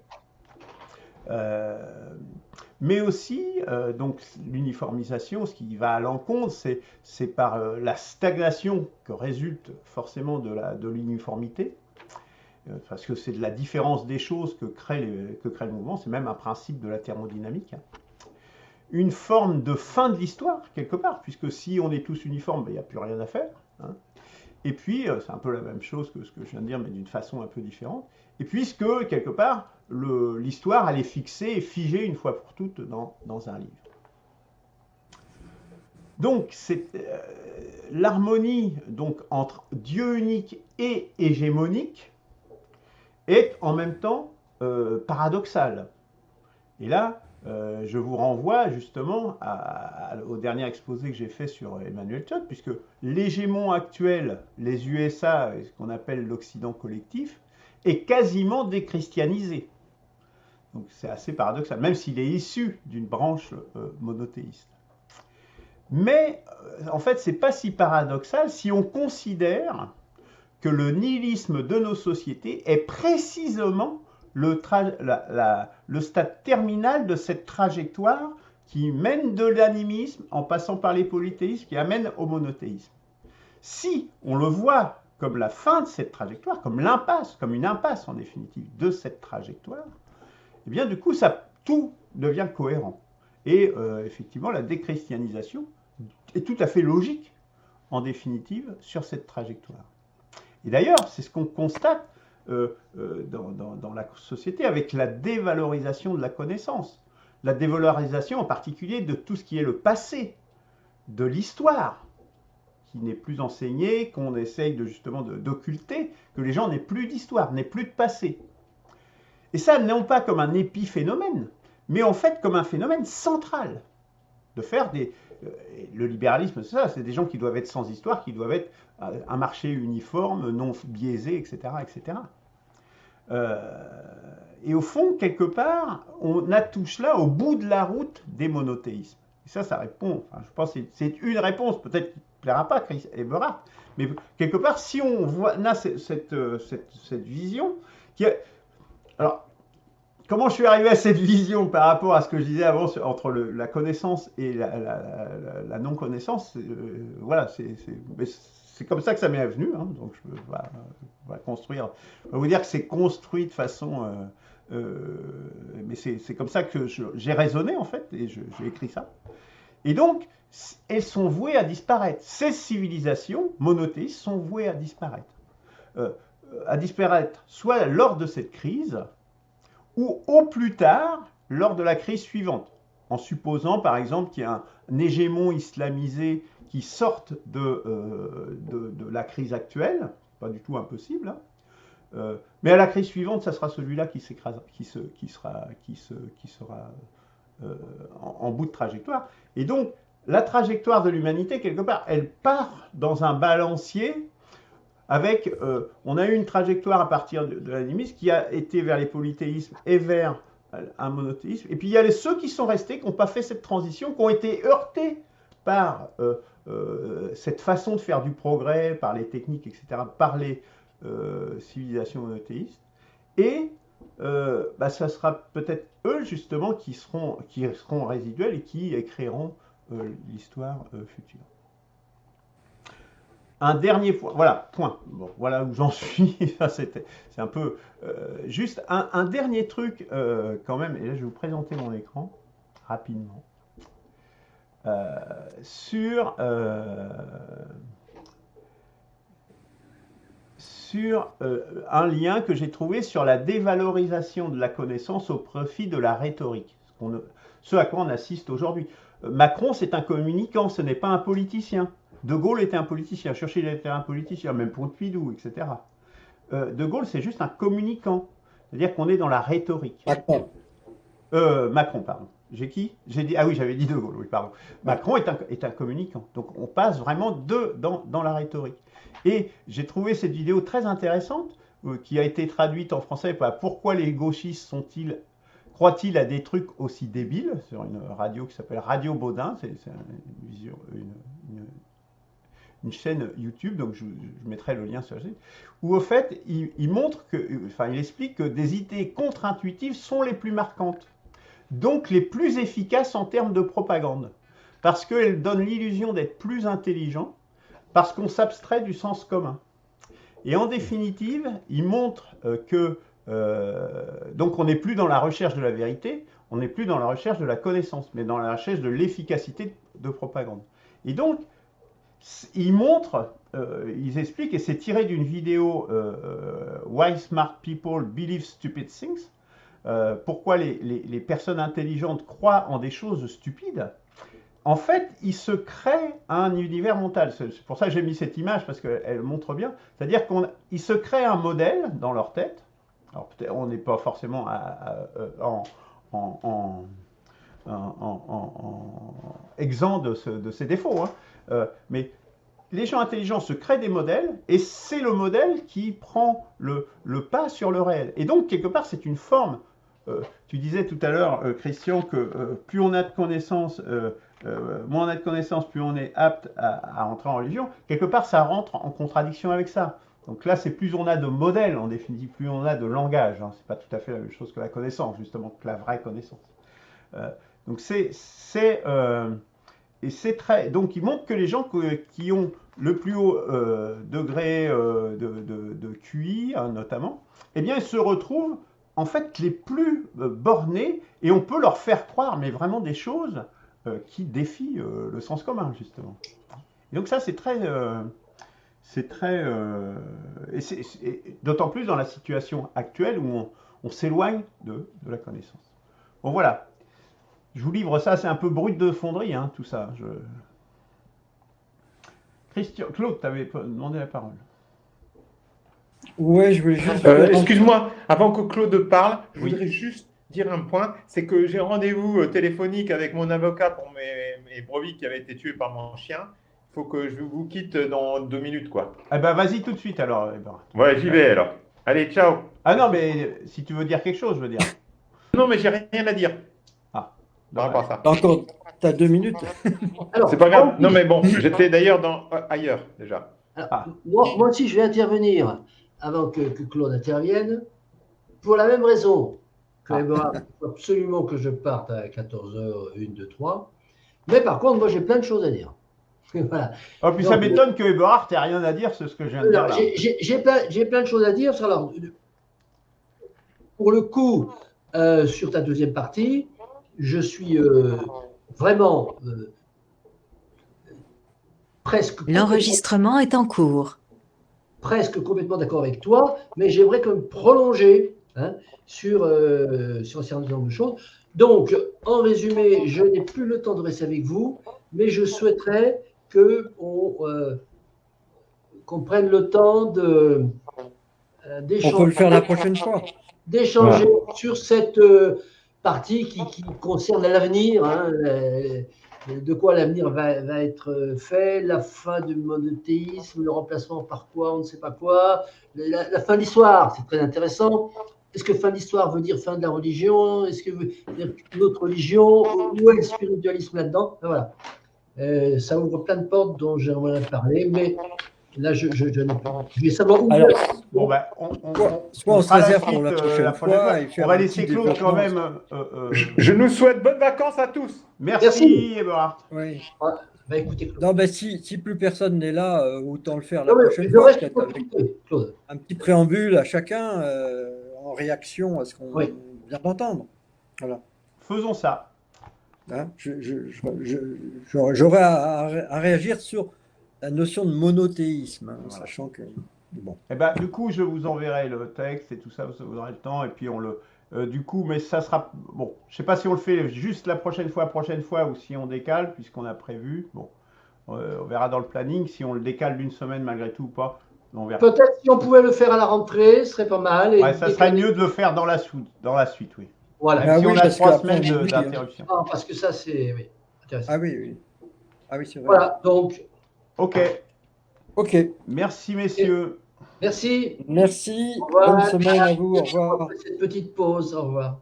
Mais aussi, donc l'uniformisation, ce qui va à l'encontre, c'est par la stagnation que résulte forcément de l'uniformité, parce que c'est de la différence des choses que crée le mouvement, c'est même un principe de la thermodynamique. Hein. Une forme de fin de l'histoire, quelque part, puisque si on est tous uniformes, il n'y a plus rien à faire. Hein. Et puis, c'est un peu la même chose que ce que je viens de dire, mais d'une façon un peu différente. Et puisque, quelque part, l'histoire, elle est fixée et figée une fois pour toutes dans un livre. Donc, l'harmonie entre Dieu unique et hégémonique est en même temps paradoxale. Et là, je vous renvoie justement au dernier exposé que j'ai fait sur Emmanuel Todd, puisque l'hégémon actuel, les USA, ce qu'on appelle l'Occident collectif, est quasiment déchristianisé. Donc c'est assez paradoxal, même s'il est issu d'une branche monothéiste. Mais en fait, c'est pas si paradoxal si on considère que le nihilisme de nos sociétés est précisément le stade terminal de cette trajectoire qui mène de l'animisme en passant par les polythéismes qui amène au monothéisme. Si on le voit comme la fin de cette trajectoire, comme l'impasse, comme une impasse en définitive de cette trajectoire, eh bien du coup tout devient cohérent. Et effectivement la déchristianisation est tout à fait logique en définitive sur cette trajectoire. Et d'ailleurs c'est ce qu'on constate dans la société avec la dévalorisation de la connaissance. La dévalorisation en particulier de tout ce qui est le passé, de l'histoire, qui n'est plus enseigné, qu'on essaye justement d'occulter, que les gens n'aient plus d'histoire, n'aient plus de passé. Et ça, non pas comme un épiphénomène, mais en fait comme un phénomène central. De faire le libéralisme, c'est ça, c'est des gens qui doivent être sans histoire, qui doivent être un marché uniforme, non biaisé, etc. etc. Et au fond, quelque part, on attouche là au bout de la route des monothéismes. Et ça répond, enfin, je pense que c'est une réponse, peut-être qui ne plaira pas à Chris Eberhard, mais quelque part, si on a cette vision, alors, comment je suis arrivé à cette vision par rapport à ce que je disais avant entre la connaissance et la non-connaissance, voilà, c'est comme ça que ça m'est venu, hein, donc je vais construire. Je vais vous dire que c'est construit de façon, mais c'est comme ça que j'ai raisonné en fait, et j'ai écrit ça. Et donc, elles sont vouées à disparaître. Ces civilisations monothéistes sont vouées à disparaître soit lors de cette crise, ou au plus tard, lors de la crise suivante, en supposant par exemple qu'il y a un hégémon islamisé qui sorte de la crise actuelle, pas du tout impossible, hein. Mais à la crise suivante, ça sera celui-là qui s'écrasera, qui sera en bout de trajectoire. Et donc, la trajectoire de l'humanité, quelque part, elle part dans un balancier avec, on a eu une trajectoire à partir de l'animisme qui a été vers les polythéismes et vers un monothéisme. Et puis il y a ceux qui sont restés, qui n'ont pas fait cette transition, qui ont été heurtés par cette façon de faire du progrès, par les techniques, etc., par les civilisations monothéistes. Et ça sera peut-être eux, justement, qui seront résiduels et qui écriront l'histoire future. Un dernier point, voilà, point. Bon, voilà où j'en suis. C'est un peu juste un dernier truc quand même, et là je vais vous présenter mon écran rapidement. Sur un lien que j'ai trouvé sur la dévalorisation de la connaissance au profit de la rhétorique, ce à quoi on assiste aujourd'hui. Macron, c'est un communicant, ce n'est pas un politicien. De Gaulle était un politicien, Churchill était un politicien, même Pompidou, etc. De Gaulle, c'est juste un communicant, c'est-à-dire qu'on est dans la rhétorique. Macron, pardon. J'ai qui? J'ai dit, ah oui, j'avais dit De Gaulle, oui, pardon. Macron est un communicant, donc on passe vraiment dans la rhétorique. Et j'ai trouvé cette vidéo très intéressante, qui a été traduite en français par Pourquoi les gauchistes croient-ils à des trucs aussi débiles, sur une radio qui s'appelle Radio Baudin, c'est une chaîne YouTube, donc je mettrai le lien sur la chaîne, où au fait, il montre il explique que des idées contre-intuitives sont les plus marquantes, donc les plus efficaces en termes de propagande, parce qu'elles donnent l'illusion d'être plus intelligents, parce qu'on s'abstrait du sens commun. Et en définitive, il montre que donc on n'est plus dans la recherche de la vérité, on n'est plus dans la recherche de la connaissance, mais dans la recherche de l'efficacité de propagande. Et donc, ils montrent, ils expliquent, et c'est tiré d'une vidéo Why Smart People Believe Stupid Things, pourquoi les personnes intelligentes croient en des choses stupides. En fait, ils se créent un univers mental. C'est pour ça que j'ai mis cette image, parce qu'elle montre bien. C'est-à-dire qu'ils se créent un modèle dans leur tête. Alors, on n'est pas forcément exempt de ces défauts, hein. Mais les gens intelligents se créent des modèles, et c'est le modèle qui prend le pas sur le réel. Et donc, quelque part, c'est une forme. Tu disais tout à l'heure, Christian, que plus on a de connaissances, moins on a de connaissances, plus on est apte à entrer en religion. Quelque part, ça rentre en contradiction avec ça. Donc là, c'est plus on a de modèles, en définitive, plus on a de langage. Hein. C'est pas tout à fait la même chose que la connaissance, justement, que la vraie connaissance. Donc donc il montre que les gens qui ont le plus haut degré de QI, hein, notamment, eh bien, ils se retrouvent en fait les plus bornés, et on peut leur faire croire, mais vraiment des choses qui défient le sens commun, justement. Et donc ça, c'est très... d'autant plus dans la situation actuelle où on s'éloigne de la connaissance. Bon, voilà. Je vous livre ça, c'est un peu brut de fonderie, hein, tout ça. Claude, tu avais demandé la parole. Ouais, je voulais juste... Excuse-moi, avant que Claude parle, je voudrais juste dire un point, c'est que j'ai rendez-vous téléphonique avec mon avocat pour mes brebis qui avaient été tués par mon chien. Il faut que je vous quitte dans 2 minutes, quoi. Eh ben, vas-y tout de suite, alors. Ouais, j'y vais, alors. Allez, ciao. Ah non, mais si tu veux dire quelque chose, je veux dire. Non, mais j'ai rien à dire. Ah. Par rapport à ça. Encore, tu as 2 minutes. Alors, c'est pas grave. Non, mais bon, j'étais d'ailleurs ailleurs, déjà. Alors, moi aussi, je vais intervenir avant que Claude intervienne, pour la même raison que Eberhard, il faut absolument que je parte à 14h, 1, 2, 3. Mais par contre, moi, j'ai plein de choses à dire. Voilà. Oh, puis donc, ça m'étonne que Eberhard n'ait rien à dire sur ce que je viens de dire là. J'ai plein de choses à dire. Alors, pour le coup, sur ta deuxième partie, je suis vraiment presque... L'enregistrement est en cours. Presque complètement d'accord avec toi, mais j'aimerais quand même prolonger hein, sur un certain nombre de choses. Donc, en résumé, je n'ai plus le temps de rester avec vous, mais je souhaiterais qu'on prenne le temps On peut d'échanger le faire la prochaine fois. sur cette partie qui concerne l'avenir, hein, de quoi l'avenir va être fait, la fin du monothéisme, le remplacement par quoi, on ne sait pas quoi, la fin de l'histoire, c'est très intéressant. Est-ce que fin de l'histoire veut dire fin de la religion? Est-ce que veut dire une autre religion? Où est le spiritualisme là-dedans? Voilà. Ça ouvre plein de portes dont j'aimerais parler, mais là, je n'ai pas. Je vais savoir où. Alors, Bon, ben, soit on se fera la réserve pour suite, la la prochaine prochaine fois fois. et faire On va un laisser petit Claude quand développement. même. Je nous souhaite bonnes vacances à tous. Merci, Eberhard. Oui. Bah, écoutez, Claude. Non, ben, si plus personne n'est là, autant le faire la Non, mais prochaine je fois, reste peut-être pour avec écouter, Claude. un petit préambule à chacun en réaction à ce qu'on Oui. vient d'entendre. Voilà. Faisons ça. Hein, j'aurais à réagir sur la notion de monothéisme, hein, Voilà. sachant que bon. Eh ben, du coup, je vous enverrai le texte et tout ça, vous aurez le temps, et puis on le. Du coup, mais ça sera. Bon, je sais pas si on le fait juste la prochaine fois, ou si on décale, puisqu'on a prévu. Bon, on verra dans le planning si on le décale d'une semaine malgré tout ou pas. On verra. Peut-être si on pouvait le faire à la rentrée, ce serait pas mal. Et Ouais, ça serait mieux de le faire dans la suite, oui. Voilà. Même si oui, on a parce 3 qu'après, on semaines oublie, hein. d'interruption. Ah, parce que ça, c'est oui, intéressant. Ah oui, oui. Ah oui, c'est vrai. Voilà, donc, Ok, Ok. merci messieurs. merci. Merci. Au revoir. Bonne semaine à vous. Au revoir. Après cette petite pause, au revoir.